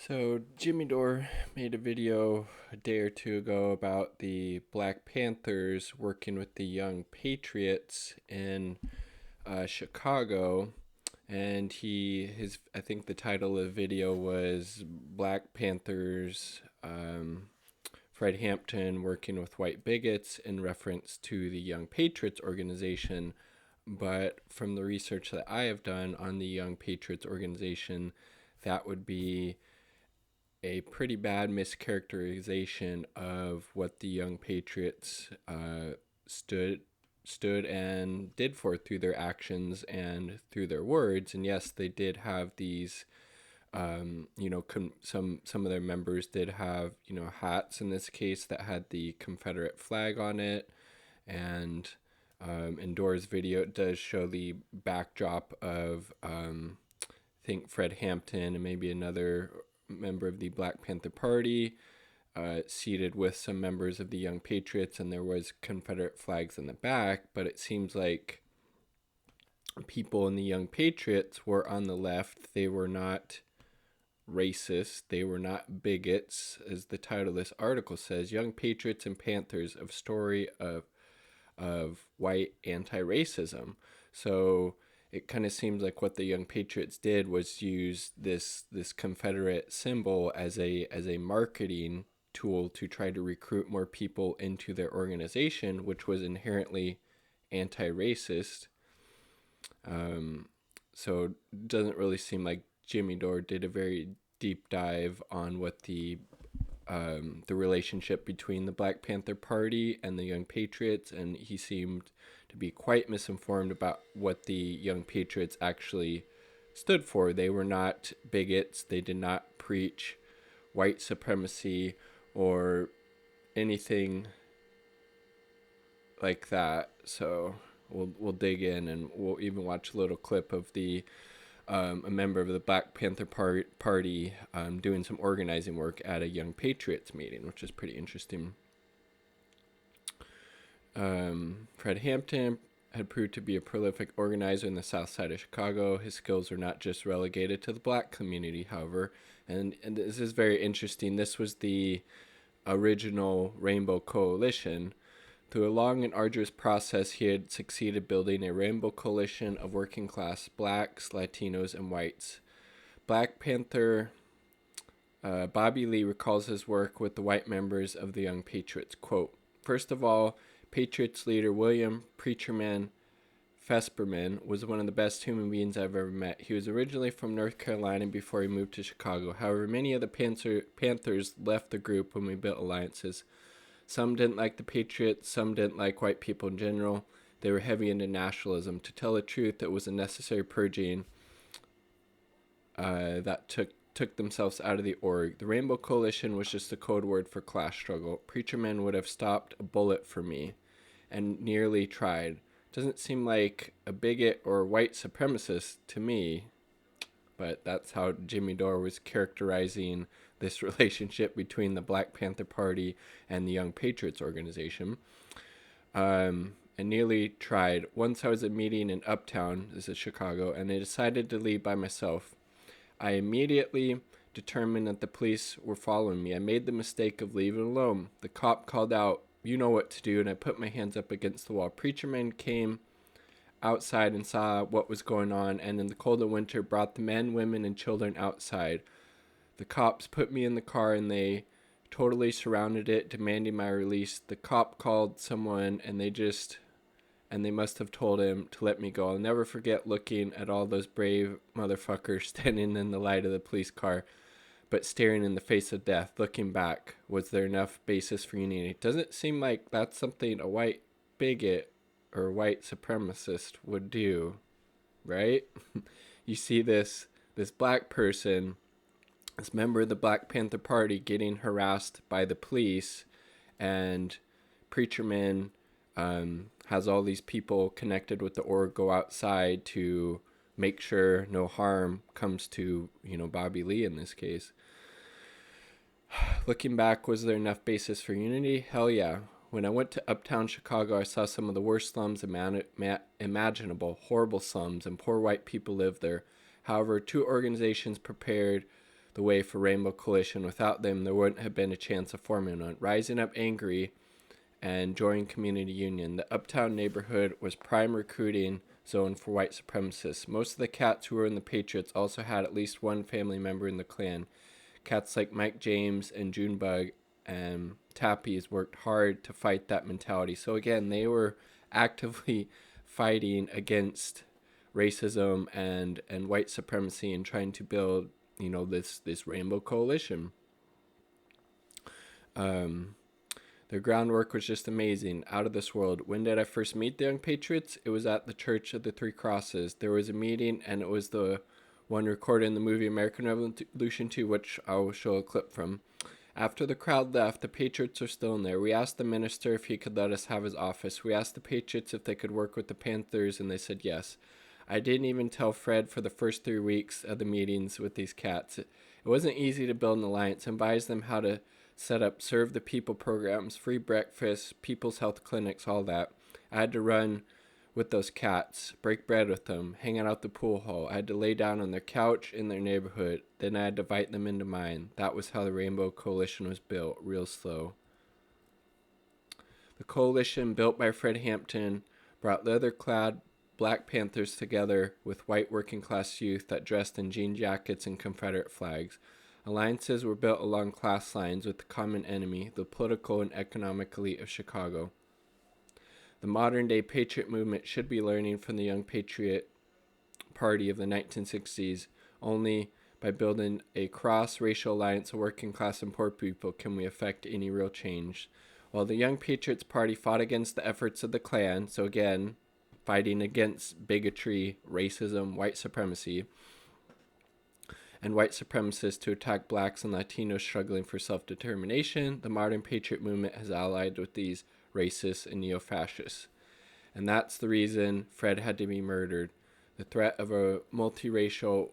So Jimmy Dore made a video a day or two ago about the Black Panthers working with the Young Patriots in Chicago, and I think the title of the video was Black Panthers, Fred Hampton working with white bigots in reference to the Young Patriots organization. But from the research that I have done on the Young Patriots organization, that would be a pretty bad mischaracterization of what the Young Patriots stood stood and did for through their actions and through their words. And yes, they did have these. Some of their members did have hats in this case that had the Confederate flag on it, and in Dore's video it does show the backdrop of I think Fred Hampton and maybe another member of the Black Panther Party, seated with some members of the Young Patriots, and there was Confederate flags in the back. But it seems like people in the Young Patriots were on the left. They were not racist. They were not bigots, as the title of this article says. Young Patriots and Panthers: of story of white anti-racism. So it kind of seems like what the Young Patriots did was use this Confederate symbol as a marketing tool to try to recruit more people into their organization, which was inherently anti-racist. So it doesn't really seem like Jimmy Dore did a very deep dive on what the relationship between the Black Panther Party and the Young Patriots, and he seemed to be quite misinformed about what the Young Patriots actually stood for. They were not bigots. They did not preach white supremacy or anything like that. So we'll dig in, and we'll even watch a little clip of a member of the Black Panther Party doing some organizing work at a Young Patriots meeting, which is pretty interesting. Fred Hampton had proved to be a prolific organizer in the South Side of Chicago. His skills were not just relegated to the black community, however, and this is very interesting. This was the original Rainbow Coalition. Through a long and arduous process, he had succeeded building a rainbow coalition of working class blacks, Latinos, and whites. Black Panther Bobby Lee recalls his work with the white members of the Young Patriots. Quote, "First of all, Patriots leader William Preacherman Fesperman was one of the best human beings I've ever met. He was originally from North Carolina before he moved to Chicago. However, many of the Panthers left the group when we built alliances. Some didn't like the Patriots, some didn't like white people in general. They were heavy into nationalism. To tell the truth, it was a necessary purging that took themselves out of the org. The Rainbow Coalition was just a code word for class struggle. Preacherman would have stopped a bullet for me and nearly tried. Doesn't seem like a bigot or a white supremacist to me, but that's how Jimmy Dore was characterizing this relationship between the Black Panther Party and the Young Patriots organization. And nearly tried. Once I was at a meeting in Uptown, this is Chicago, and I decided to leave by myself. I immediately determined that the police were following me. I made the mistake of leaving alone. The cop called out, 'You know what to do,' and I put my hands up against the wall. Preacherman came outside and saw what was going on, and in the cold of winter brought the men, women, and children outside. The cops put me in the car and they totally surrounded it, demanding my release. The cop called someone and they must have told him to let me go. I'll never forget looking at all those brave motherfuckers standing in the light of the police car, but staring in the face of death. Looking back, was there enough basis for unity? Doesn't seem like that's something a white bigot or white supremacist would do, right? You see this black person, this member of the Black Panther Party, getting harassed by the police, and Preacherman has all these people connected with the org go outside to make sure no harm comes to, Bobby Lee in this case. Looking back, was there enough basis for unity? Hell yeah. When I went to uptown Chicago, I saw some of the worst slums imaginable, horrible slums, and poor white people lived there. However, two organizations prepared the way for Rainbow Coalition. Without them, there wouldn't have been a chance of forming one. Rising up angry and joining community union, the uptown neighborhood was prime recruiting zone for white supremacists. Most of the cats who were in the Patriots also had at least one family member in the Klan. Cats like Mike James and Junebug and Tappies worked hard to fight that mentality. So again, they were actively fighting against racism and white supremacy and trying to build, this Rainbow Coalition. Their groundwork was just amazing, out of this world. When did I first meet the Young Patriots? It was at the Church of the Three Crosses. There was a meeting, and it was the one recorded in the movie American Revolution 2, which I will show a clip from. After the crowd left, the Patriots were still in there. We asked the minister if he could let us have his office. We asked the Patriots if they could work with the Panthers, and they said yes. I didn't even tell Fred for the first 3 weeks of the meetings with these cats. It wasn't easy to build an alliance and advise them how to set up serve the people programs, free breakfast, people's health clinics, all that. I had to run with those cats, break bread with them, hang out at the pool hall. I had to lay down on their couch in their neighborhood. Then I had to invite them into mine. That was how the Rainbow Coalition was built, real slow. The coalition, built by Fred Hampton, brought leather-clad Black Panthers together with white working-class youth that dressed in jean jackets and Confederate flags. Alliances were built along class lines with the common enemy, the political and economic elite of Chicago. The modern-day Patriot movement should be learning from the Young Patriot Party of the 1960s. Only by building a cross-racial alliance of working class and poor people can we effect any real change. While the Young Patriots Party fought against the efforts of the Klan, so again, fighting against bigotry, racism, white supremacy, and white supremacists to attack blacks and Latinos struggling for self-determination, the modern Patriot movement has allied with these racists and neo-fascists. And that's the reason Fred had to be murdered. The threat of a multiracial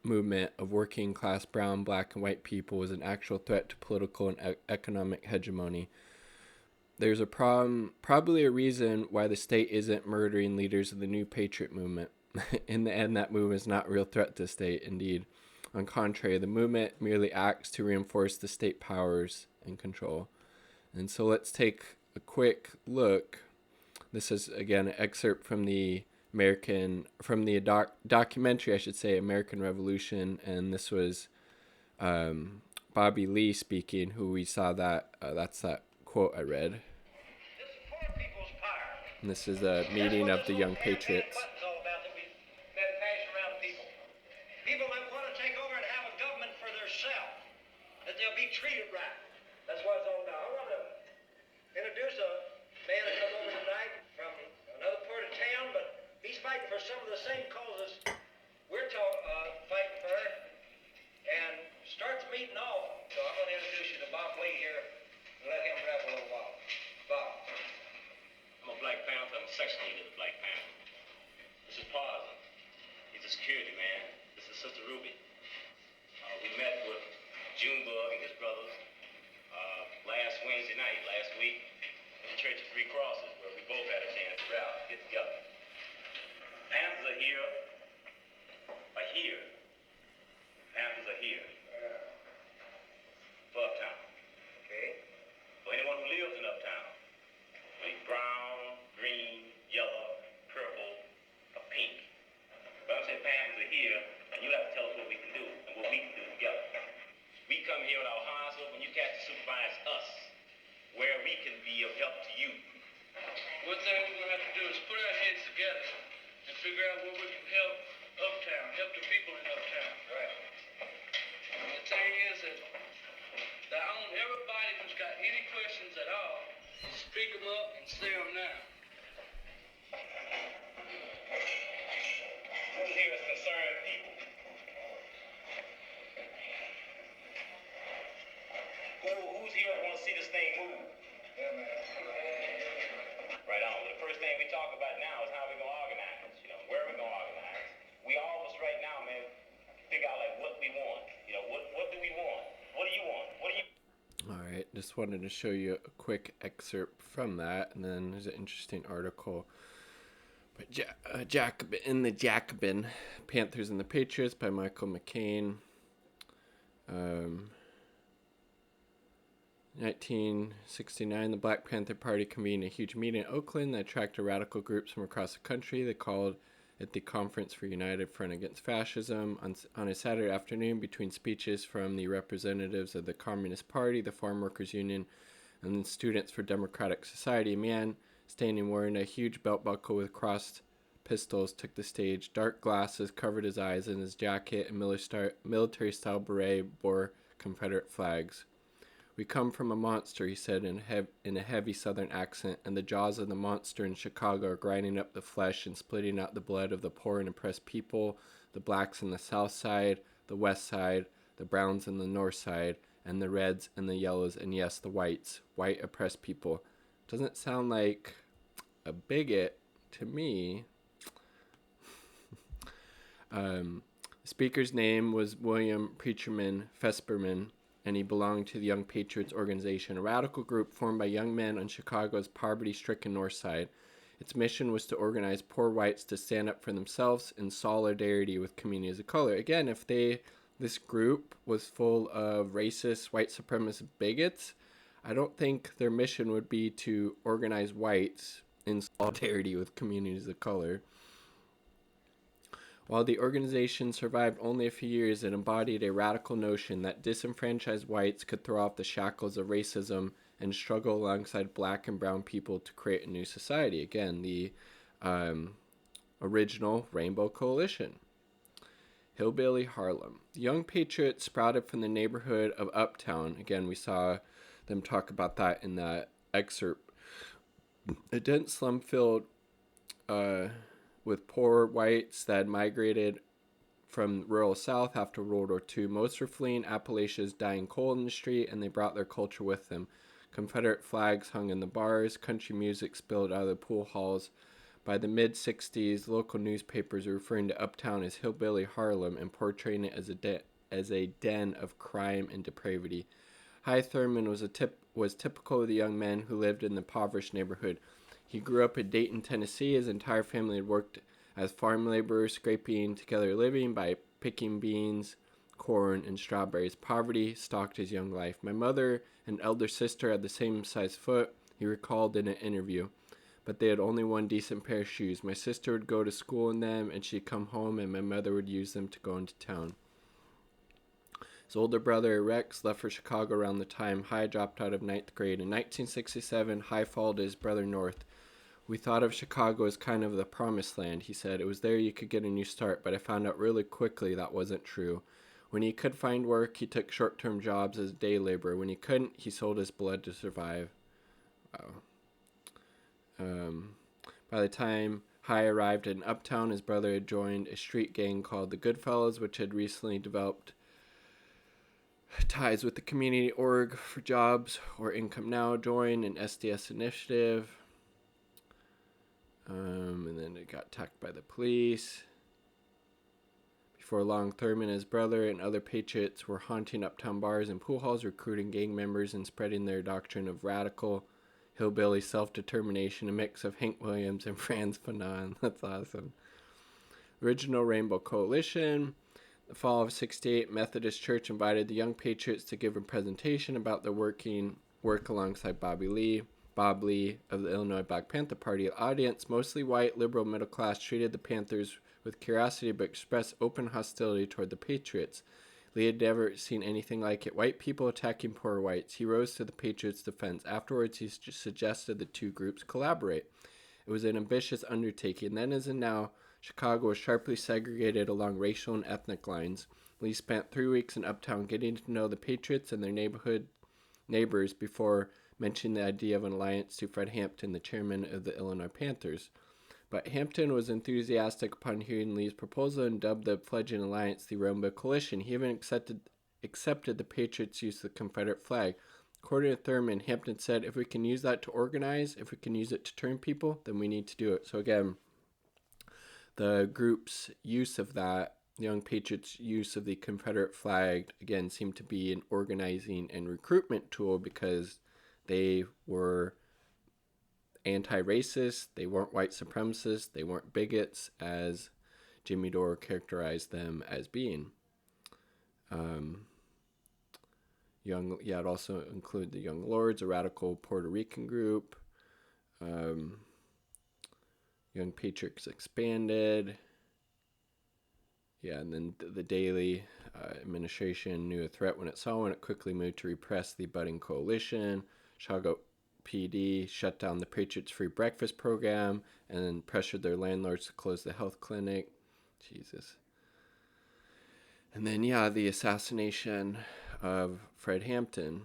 movement of working class brown, black, and white people was an actual threat to political and economic hegemony. There's a problem, probably a reason why the state isn't murdering leaders of the new Patriot movement. In the end, that movement is not a real threat to the state, indeed. On the contrary, the movement merely acts to reinforce the state powers and control. And so let's take a quick look. This is, again, an excerpt from the documentary, I should say, American Revolution. And this was Bobby Lee speaking, who we saw that, that's that quote I read. And this is a meeting of the Young Patriots. People that want to take over and have a government for themselves, that they'll be treated right. That's what it's all about. I want to introduce a man that come over tonight from another part of town, but he's fighting for some of the same causes we're fighting for, and starts the meeting off. So I'm going to introduce you to Bob Lee here and let him rap a little while. Bob. I'm a Black Panther. I'm a section leader of the Black Panther. This is Parson. He's a security man. This is Sister Ruby. We met with Junebug and his brothers last Wednesday night, last week, in the Church of Three Crosses, where we both had a chance to rally, get together. Panthers are here. Panthers are here. For Uptown. Okay. For anyone who lives in Uptown. Like brown, green, yellow, purple, or pink. But I'm saying Panthers are here, and you have to tell us what we can do and what we can do together. We come here with our hands up, and you got to supervise us, where we can be of help to you. One thing we're going to have to do is put our heads together and figure out where we can help Uptown, help the people in Uptown. Right. And the thing is that I want everybody who's got any questions at all to speak them up and say them now. Who's here is concerned people? Who's here that want to see this thing move? Yeah, man. Right on. The first thing we talk about now is how we're going to organize. Where we're going to organize. We all of us right now, man, figure out like what we want. What do we want? What do you want? What do you? All right, just wanted to show you a quick excerpt from that, and then there's an interesting article by in the Jacobin, Panthers and the Patriots by Michael McCain. Um, 1969, the Black Panther Party convened a huge meeting in Oakland that attracted radical groups from across the country. They called it the Conference for United Front Against Fascism. On a Saturday afternoon, between speeches from the representatives of the Communist Party, the Farm Workers Union, and the Students for Democratic Society, a man standing wearing a huge belt buckle with crossed pistols took the stage. Dark glasses covered his eyes, and his jacket and military-style beret bore Confederate flags. "We come from a monster," he said in a heavy southern accent, "and the jaws of the monster in Chicago are grinding up the flesh and splitting out the blood of the poor and oppressed people, the blacks on the south side, the west side, the browns on the north side, and the reds and the yellows, and yes, the whites, white oppressed people." Doesn't sound like a bigot to me. The speaker's name was William Preacherman Fesperman, and he belonged to the Young Patriots organization, a radical group formed by young men on Chicago's poverty-stricken north side. Its mission was to organize poor whites to stand up for themselves in solidarity with communities of color. Again, if this group was full of racist, white supremacist bigots, I don't think their mission would be to organize whites in solidarity with communities of color. While the organization survived only a few years, it embodied a radical notion that disenfranchised whites could throw off the shackles of racism and struggle alongside black and brown people to create a new society. Again, the original Rainbow Coalition. Hillbilly Harlem. The Young Patriots sprouted from the neighborhood of Uptown. Again, we saw them talk about that in that excerpt. A dense slum filled with poor whites that had migrated from rural South after World War II. Most were fleeing Appalachia's dying coal industry, and they brought their culture with them. Confederate flags hung in the bars, country music spilled out of the pool halls. By the mid-60s, local newspapers were referring to Uptown as Hillbilly Harlem and portraying it as a den of crime and depravity. Hy Thurman was typical of the young men who lived in the impoverished neighborhood. He grew up in Dayton, Tennessee. His entire family had worked as farm laborers, scraping together a living by picking beans, corn, and strawberries. Poverty stalked his young life. "My mother and elder sister had the same size foot," he recalled in an interview, "but they had only one decent pair of shoes. My sister would go to school in them, and she'd come home, and my mother would use them to go into town." His older brother, Rex, left for Chicago around the time Hy dropped out of 9th grade. In 1967, Hy followed his brother north. "We thought of Chicago as kind of the promised land," he said. "It was there you could get a new start, but I found out really quickly that wasn't true. When he could find work, he took short-term jobs as a day laborer. When he couldn't, he sold his blood to survive." Wow. By the time Hy arrived in Uptown, his brother had joined a street gang called the Goodfellas, which had recently developed ties with the community org for jobs or income now. Joined an SDS initiative. And then it got attacked by the police. Before long, Thurman, his brother, and other patriots were haunting uptown bars and pool halls, recruiting gang members and spreading their doctrine of radical hillbilly self-determination, a mix of Hank Williams and Franz Fanon. That's awesome. Original Rainbow Coalition. The fall of '68, Methodist Church invited the Young Patriots to give a presentation about their work alongside Bob Lee of the Illinois Black Panther Party. The audience, mostly white, liberal, middle class, treated the Panthers with curiosity but expressed open hostility toward the Patriots. Lee had never seen anything like it. White people attacking poor whites. He rose to the Patriots' defense. Afterwards, he suggested the two groups collaborate. It was an ambitious undertaking. Then as in now, Chicago was sharply segregated along racial and ethnic lines. Lee spent 3 weeks in Uptown getting to know the Patriots and their neighbors before mentioning the idea of an alliance to Fred Hampton, the chairman of the Illinois Panthers. But Hampton was enthusiastic upon hearing Lee's proposal and dubbed the fledgling alliance the Rainbow Coalition. He even accepted the Patriots' use of the Confederate flag. According to Thurman, Hampton said, "If we can use that to organize, if we can use it to turn people, then we need to do it." So again, the group's use of that, the Young Patriots' use of the Confederate flag, again, seemed to be an organizing and recruitment tool because they were anti-racist, they weren't white supremacists, they weren't bigots, as Jimmy Dore characterized them as being. It also included the Young Lords, a radical Puerto Rican group. Young Patriots expanded. Yeah, and then the Daily administration knew a threat when it saw one. It quickly moved to repress the budding coalition. Chicago PD shut down the Patriots' free breakfast program and then pressured their landlords to close the health clinic. Jesus. And then, yeah, the assassination of Fred Hampton.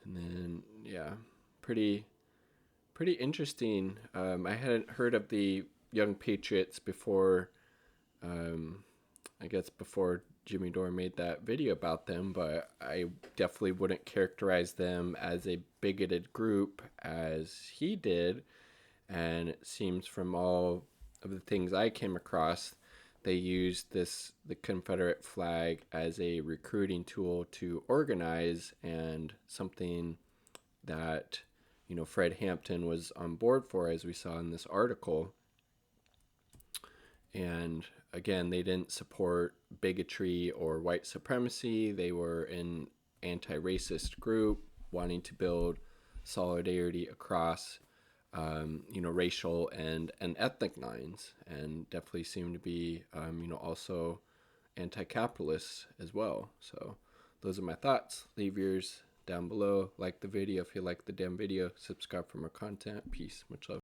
And then, yeah, pretty interesting. I hadn't heard of the Young Patriots before, I guess before Jimmy Dore made that video about them, but I definitely wouldn't characterize them as a bigoted group as he did. And it seems from all of the things I came across, they used the Confederate flag as a recruiting tool to organize, and something that, you know, Fred Hampton was on board for, as we saw in this article. And again, they didn't support bigotry or white supremacy. They were an anti-racist group wanting to build solidarity across racial and ethnic lines, and definitely seem to be, also anti-capitalist as well. So those are my thoughts. Leave yours down below. Like the video if you like the damn video. Subscribe for more content. Peace. Much love.